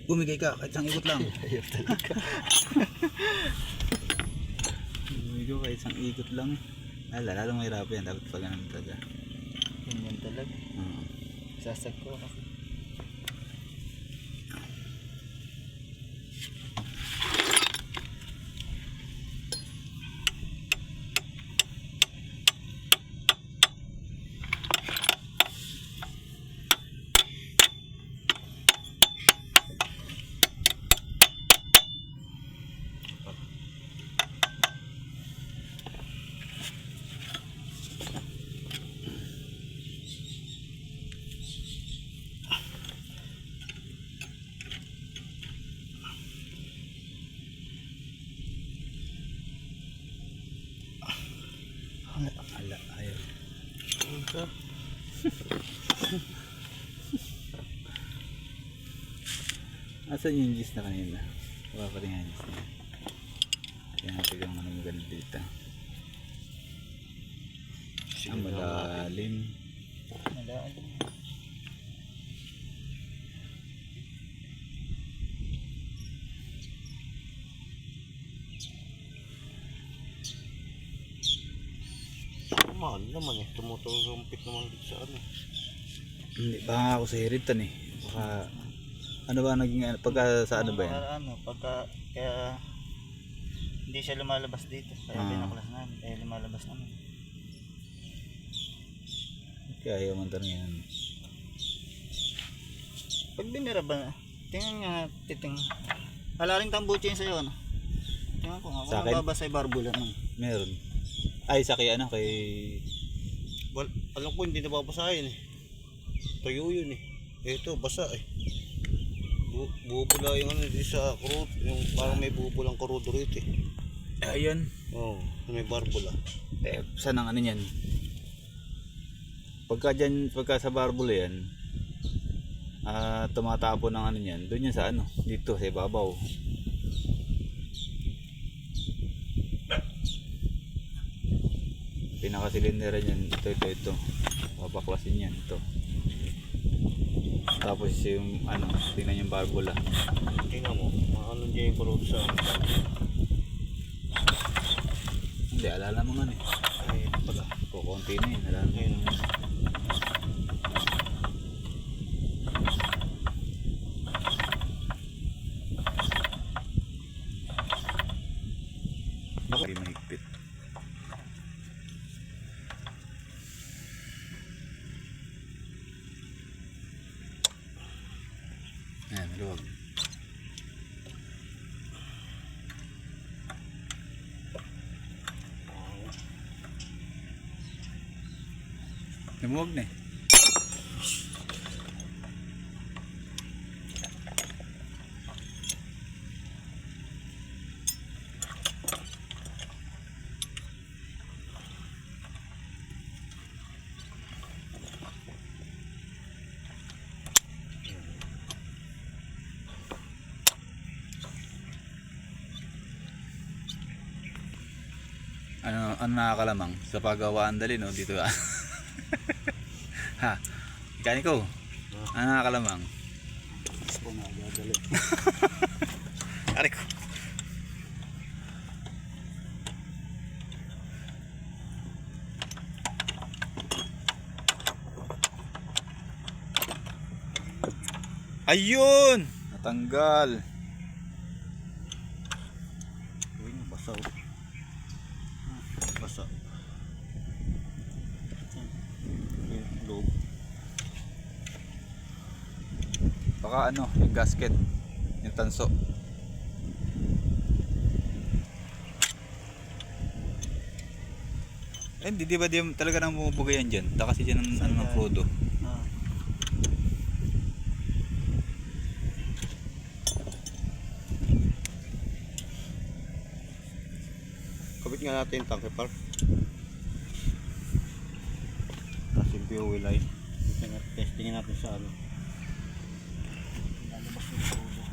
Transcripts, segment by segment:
Bumigay ka kahit isang ikot lang. Ayaw talaga. Bumigay ka kahit isang ikot lang. Lalong mahirap yan. Dapat pag ganun talaga. Ganyan talaga. Sasag ko kasi. Ala, ayaw. Asan yung gis na kanina? Wala pa rin yung gis na. Kaya natin yung ano maganda dito. Ang malalim. Malalim. Mahal naman eh. Tumutumpit naman dito sa ano. Hindi, baka ako sa hiritan eh. Baka, ano ba naging, pagka sa ano ba yan? Pagka, kaya hindi siya lumalabas dito. Kaya binaklas namin. Kaya lumalabas naman. Kaya ayaw man tanong yan. Pag binira ba, tingnan nga, halaring tambucho yun sa'yo, ano? Tingnan ko nga, Sa kung akin? mababasa yung barbula nun. Meron. Ay, sa kay ano, kay... Well, alam ko hindi nababasahin eh. Tuyo yun eh. Ito, basa eh. Bubula yung ano dito sa kurot. Yung parang may bubulang kurudo rito eh. Ayun. Oo, may barbula. Eh, saan ang ano yan? Pagka dyan, pagka sa barbula yan, tumatapon ng ano yan, doon yan sa ano, dito sa ibabaw. Pinakasilindera niyan, ito. Papaklasin yan, ito. Tapos yung ano, tingnan yung barbula. Tingnan mo, ano dyan yung kurudo sa Hindi, alala mo nga eh. ay pala. Kukunti na yun, alala mo. Ayun. Hindi mahigpit. Ayan, maluwag. Lumuwag na eh. Ano nakakalamang sa paggawaan dali no dito ha, mekaniko, ano nakakalamang? Ako na, dadali. Aray ko. Ayun! Natanggal. Ayun, basa. Basa. Yung loob. Baka ano, yung gasket, yung tanso. Eh, di ba di talaga nang bumubugayan dyan? Kasi dyan ang ano ng crudo. Kabit nga natin yung tanke park. Tapos yung fuel line. Testingin natin sa ano. Lalabas yung kurudo.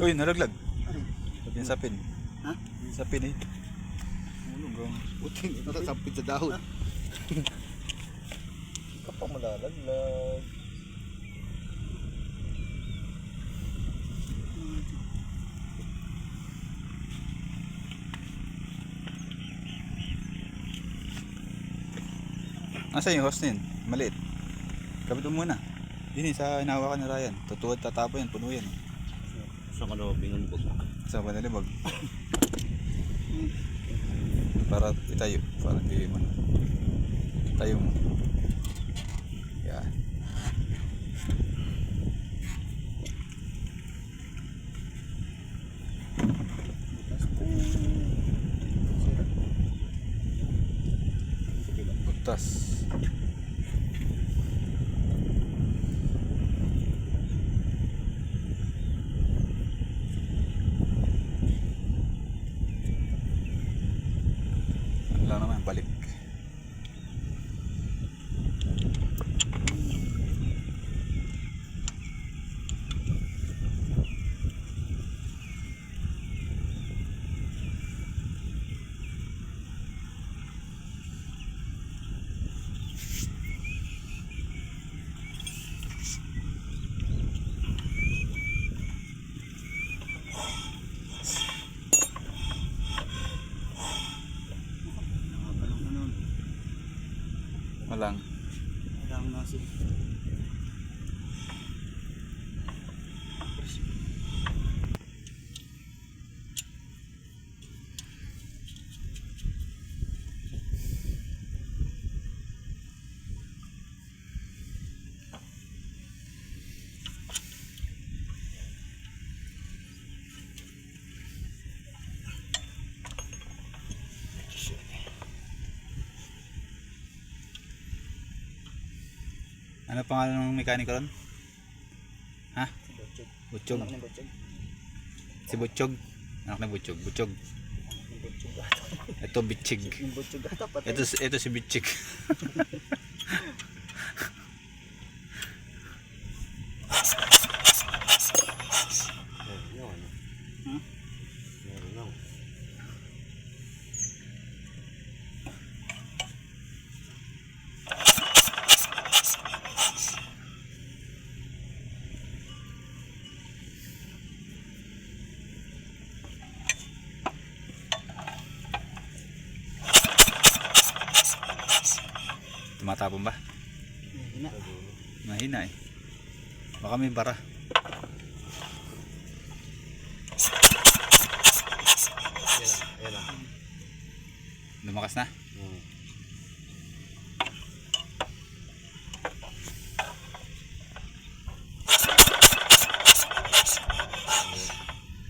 Uy, nalaglag. Ano? Yung sapin. Ha? Yung sapin eh. Puting, natasampid sa dahon. Kapag malalaglag. Nasaan yung hose din? Maliit. Kapit mo muna. Dini sa inahawakan ni Ryan. Tutuwad tatapo yan, puno yan. Sa kalobing ang bug. Sa panalibag. Para itayo. Para hindi man. Tayo mo. Yan. Butas. Ano lang naman, balik. Malang. Walang nozzle. Ano pangalan ng mekaniko ron? Ha? Butchog. Butchog. Anak ni Butchog. Si Butchog. Anak ni Butchog. Butchog. Yung Butchog ata. Ito Bitchig. Yung Butchog ata patay. Ito si Bitchig. Yun. Hmm? Yun lang. Tumatapon ba? Hina. Mahina eh. Baka may bara. Yan lang. Lumakas na? Hmm.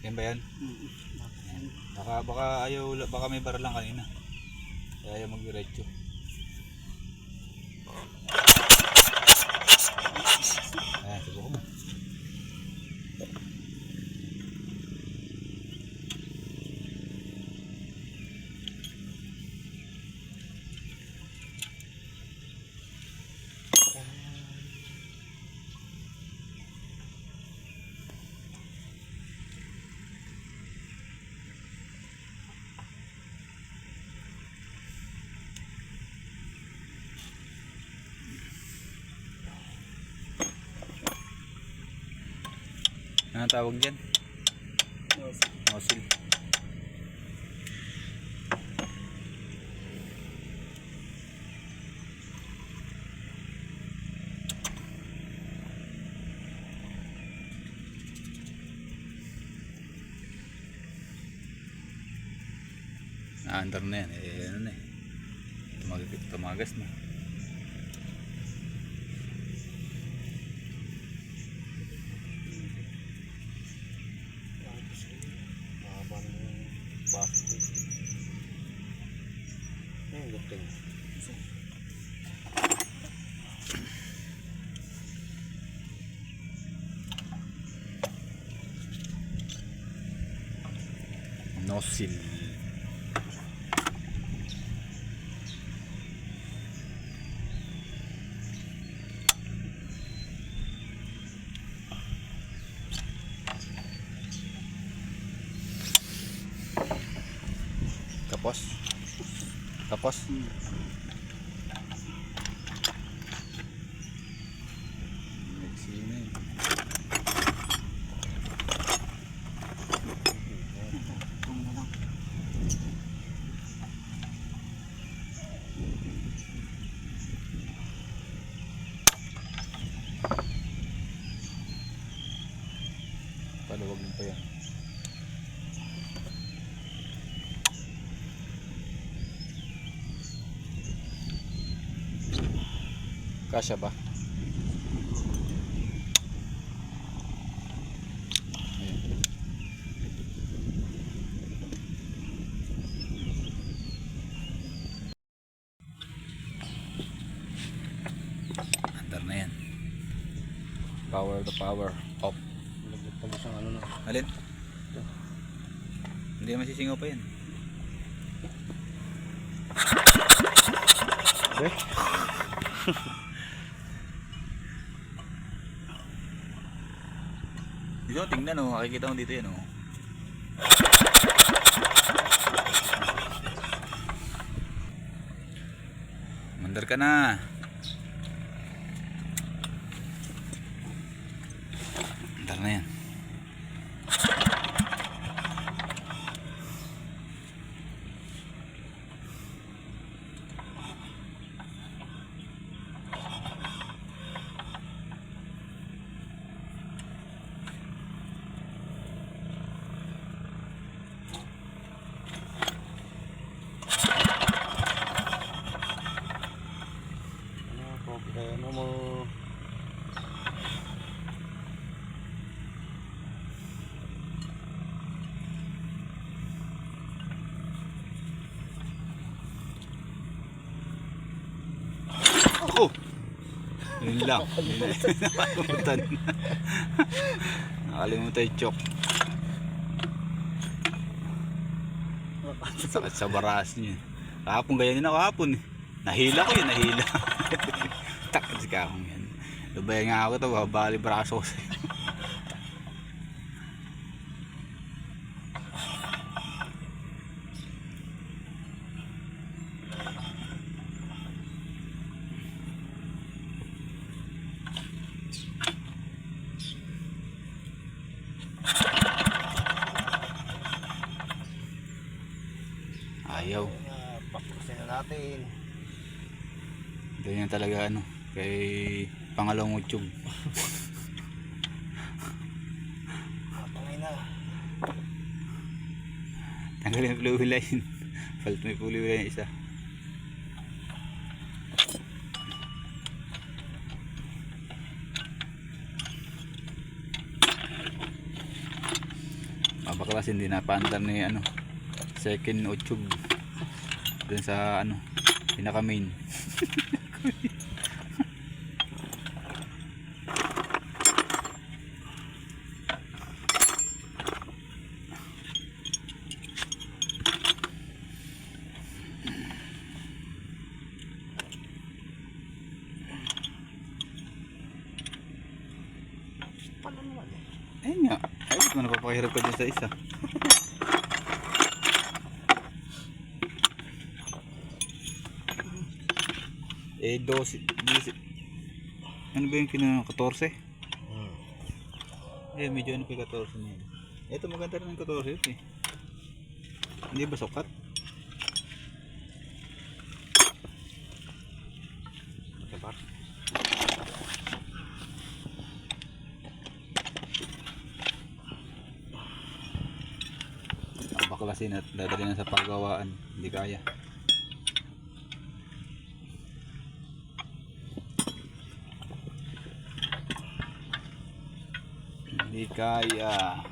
Yan ba yan? Baka ayaw, baka may bara lang kanina. Kaya ayaw mag-diretso. Ayan, subukan mo. Ano tawag dyan? Nozzle. Under na yan. Ano na eh. Tumagas na. Mahaba na yung bakit. Ayun, gating. Nozzle. Tapos Tapos? Maiksi na yun. Ito na lang. Paluwag mo pa yan. Kasya ba? Ayan. Andar na yan. Power to power. Off. Lagyan pa mo sa ano na. Alin? Hindi naman sisingaw pa yan. Okay. Dito, tingnan o. Makikita mo dito yan o. Mandar ka na. Mandar na yan. Ano problema mo? Ako! Yun lang. Nakalimutan. Nakalimutan yung chok. Sakit sa baras niya. Kahapon ganyan din ako kahapon eh. Nahila ko yun, nahila. Takot si kakong yan. Lubayan nga ako ito, babali braso ko sa'yo. Ayaw. Papusin na natin. Ganyan talaga ano, kay pangalawang utsyog. Pangay na. Tanggalin yung fluid line. Fault may fluid line isa. Mabaklas hindi na paandar ni ano, second utsyog. Dun sa ano, pinaka main. Ayun nga, ayun kung napapahirap ka dun sa isa. Eh, 12, ano ba yung kina 14? Eh, medyo ano pa yung 14 na yun. Ito maganda rin yung 14 yun eh. Hindi ba sukat? Matapat. Baklasin at dadalhin na sa paggawaan. Hindi kaya. Hindi kaya.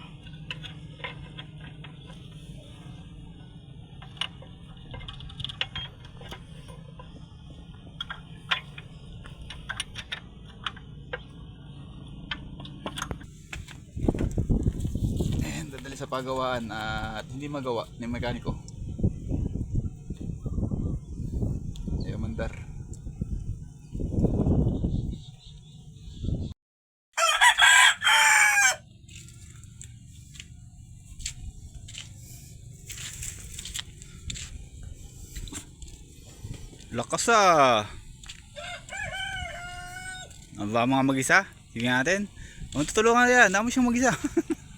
Ayan, dadali sa paggawaan at hindi magawa ng mekaniko. Ayaw mandar. Lakas ah. Ang ba mga mag-isa? Sige natin. Ang tutulungan yan. Dami siyang mag-isa.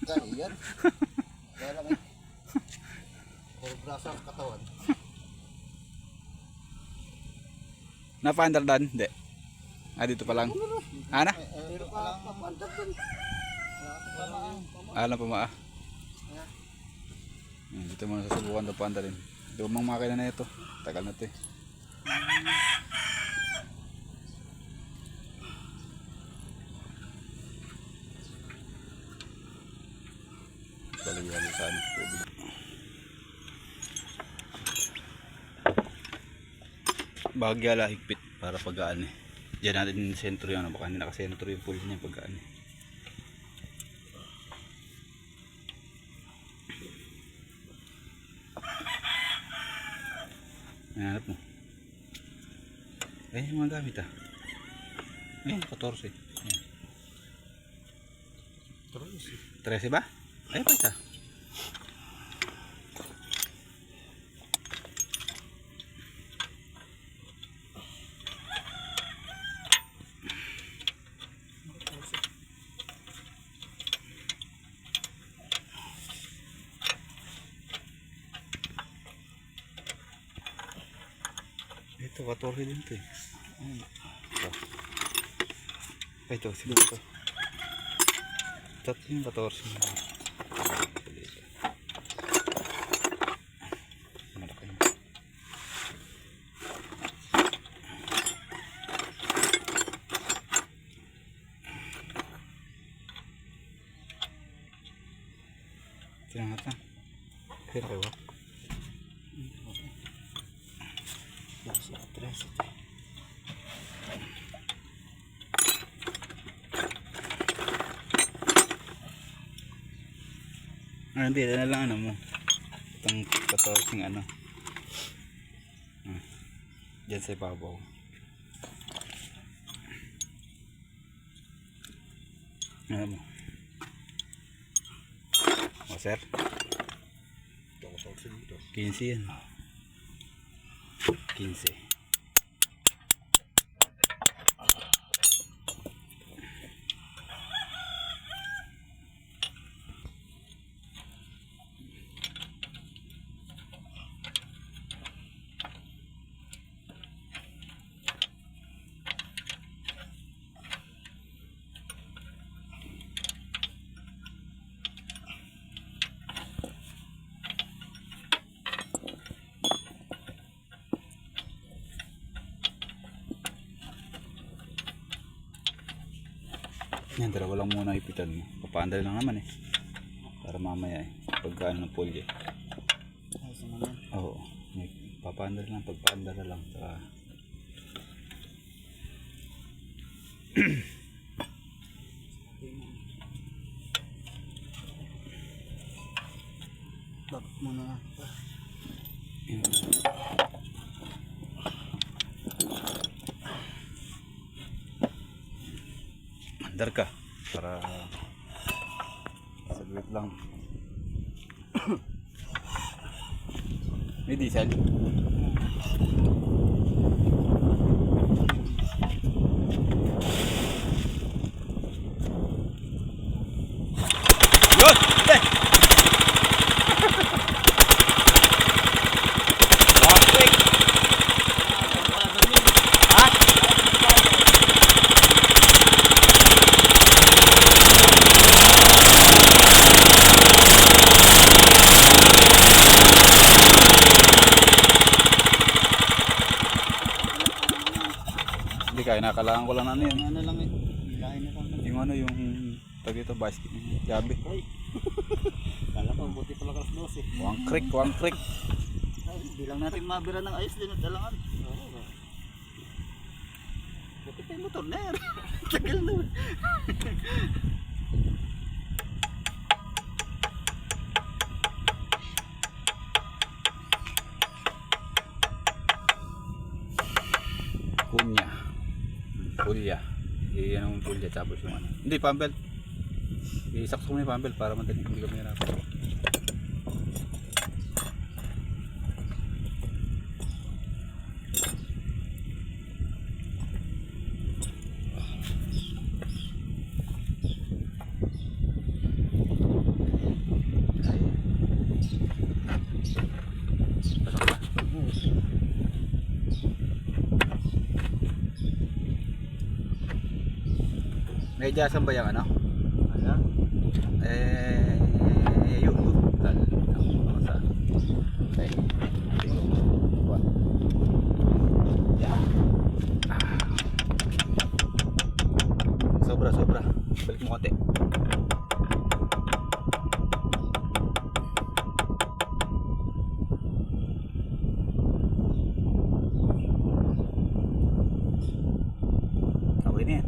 Gano'n yan. Kaya lang eh. Puro braso ang katawan. Napa-under dan? Hindi. Ah, dito pa lang. Ana? Pero pa papandag doon. Alam pa maa. Dito muna susubukan ito pa rin. Lumang makina na ito. Tagal na ito eh. Bali-bali saan tubig. Bahagya lang higpit para pagkaan eh. Diyan natin sentro yan. Baka hindi nakasentro yung pool niya pagkaan eh. Hanap mo. Yung mga gamit ah. Ayun, 14. Ayan. 13 ba? Ayun pa isa. Ito, 14 din ito eh. Ito, siguro ito. Tatlo yung 14. Malaki yun. Tinangat na. Kaya kayo ba? Hindi, na lang ano mo. Itong 14 ano. Diyan sa ibabaw. Ano mo? O sir? 15 yan. 15. Yan, dalawa lang muna ipitan mo. Papaandal lang naman eh. Para mamaya eh. Pagkaan ng pulye. Ayos naman. Oo. Papaandal lang. Pagpaandal na lang. Saka... Bakit muna nga. Andar ka. Para... saglit lang. May diesel. Yun! Eh! Traffic! Ha? Hindi kaya nakalangan ko lang na ano yan. Ano lang eh. Lain na lang. Yung ano yung tag ito basket gabi. Ay. Kala ko buti pala kalas 12. One creek. Ay, di lang natin mabira ng ayos din at dalangan. Buti pa yung motor na yan. Tagal na. Pulya. Yan ang pulya tapos yung ano. Hindi, pambel. Isakto mo yung pambel para madali. Hindi kami hirapan. May adyasan ba yung ano? Ano? Yung tal. Sa. Okay. Buwan. Yan. Sobra. Balik mo konti. Okay na yan.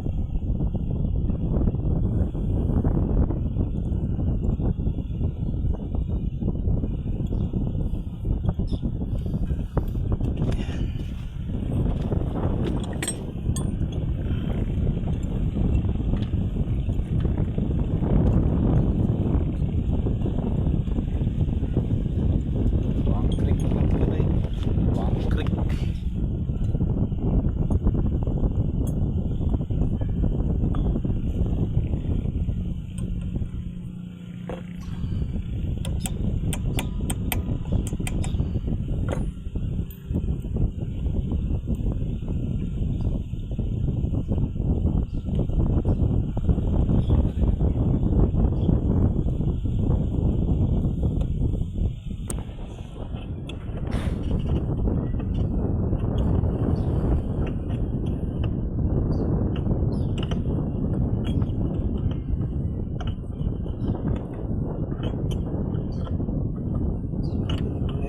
Buang Creek.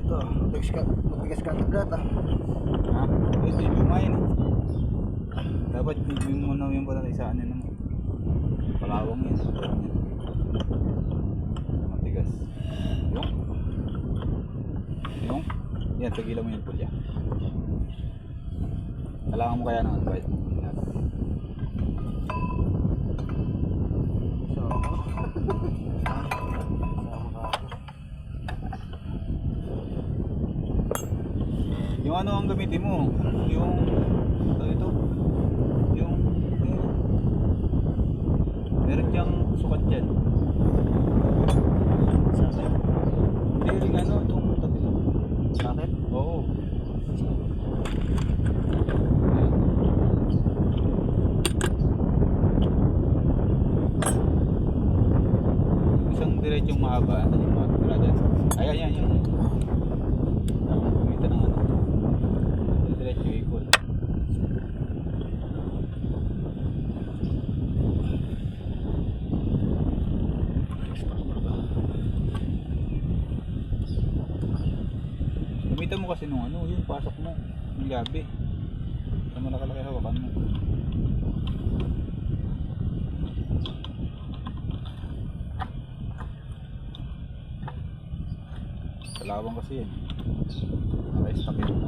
Ito, matigas ka agad ah. Ha? Hindi lumayan. Dapat yung muna yung pala sa ano naman. Palawang yan. Matigas. Yung. Yan, tagilan mo yung pulya. Kailangan mo kaya ng ano ba? Yung ano ang gamitin mo? Yung ito. Yung meron diyang sukat dyan. Sakit? Hindi rin ano itong tabi to. Sakit? Oo. Isang diretsong mahaba. Ano yung mahaba dyan? Ayan. Tapos gamitan ng ano. Diretso ikot. Gamitan mo kasi nung ano, yung pasok mo, yung gabi. Kaya mo nakalaki hawakan mo. Kalawang kasi yan. Naka-stack yun.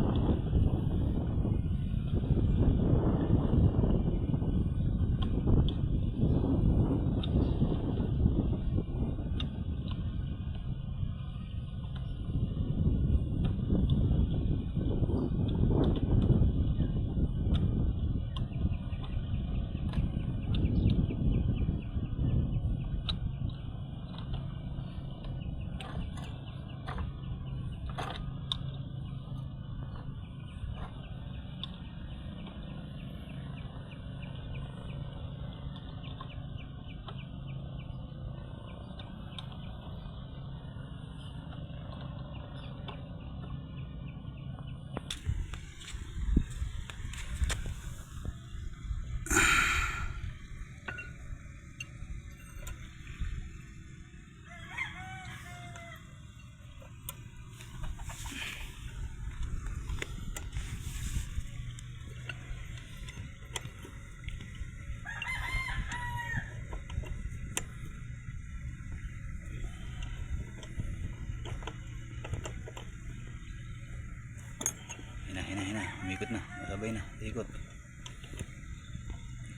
Hina. Umikot na. Masabay na. Ikot.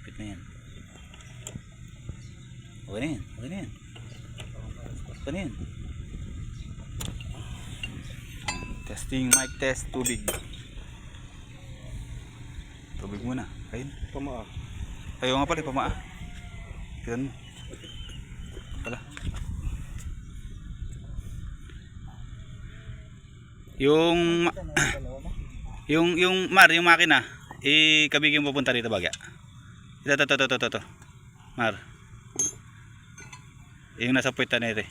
Ikot na yan. Okay na yan. Testing mic test. Tubig. Tubig muna. Ayun. Pamaa. Ayaw nga pala. Pamaa. Tignan mo. Pala. Yung makina, kabigyan mo pupunta rito baga. Ito. Mar. Yung nasa puwita na ito.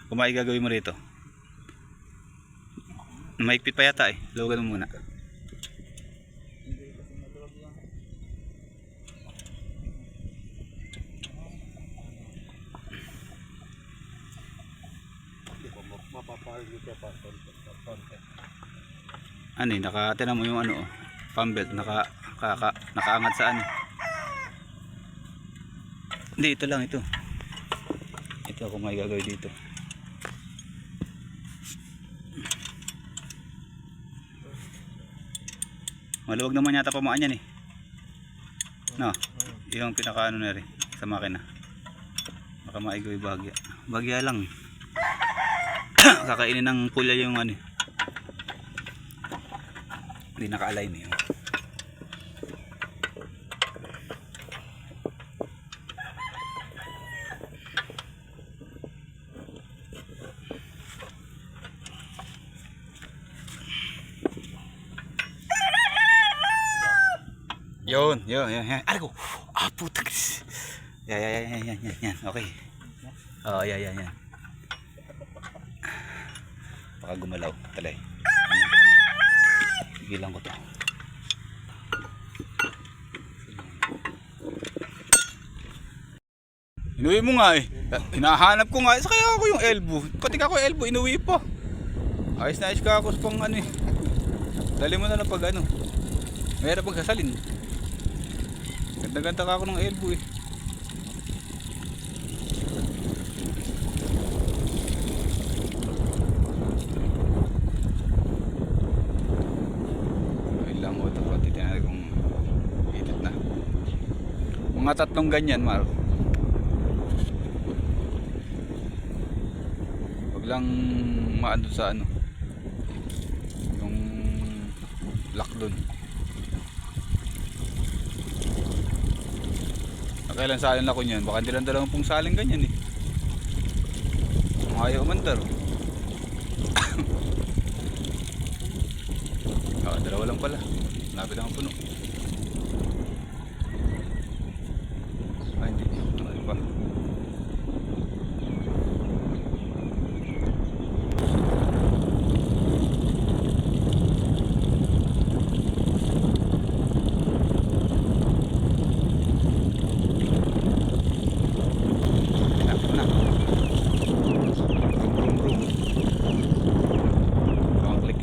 Kumain gagawin mo rito. Mahigpit pa yata eh. Luwagan mo muna. Hindi ko mapapalit niya pa. Ano eh, tinan mo yung ano oh. Pump belt, nakaangat sa ano. Hindi, ito lang ito. Ito ako may gagawin dito. Maluwag naman yata pamaan yan eh. No, yung pinaka ano na rin sa makina. Baka maigoy bagya. Bagya lang. Kakainin ng pulya yung ano. Hindi naka-align eh. Yun. Aray ko. Ah, putak. Yan. Okay. Oh, yan. Baka gumalaw. Talay. Gilang ko to. Inuwi mo nga eh. Hinahanap ko nga. Kaya ako yung elbow. Pati ka ko elbow, inuwi pa. Ayos na ayos ka ako sa pang ano eh. Dali mo na lang pag ano. Mayroon pag sasalin. Ganda-ganda ka ako ng elbow eh. Ayun lang mo ito. Titignan natin kung edit na. Mga 3 ganyan, Mar. Huwag lang maano sa ano. Yung lock dun. Kailan salin ako niyan? Baka hindi lang dalawang pong saling ganyan eh. Ayaw umandar. Dalawa lang pala. Lapit lang ang puno. Ay hindi. Ano pa?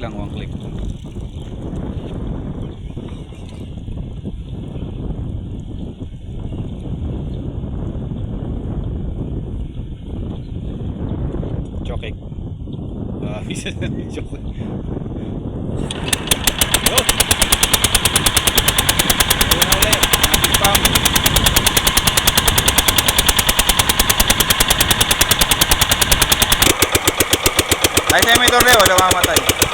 One click. Chokek. Bisa chokek. Yo. Ay, sa may torneo, wala mamatay.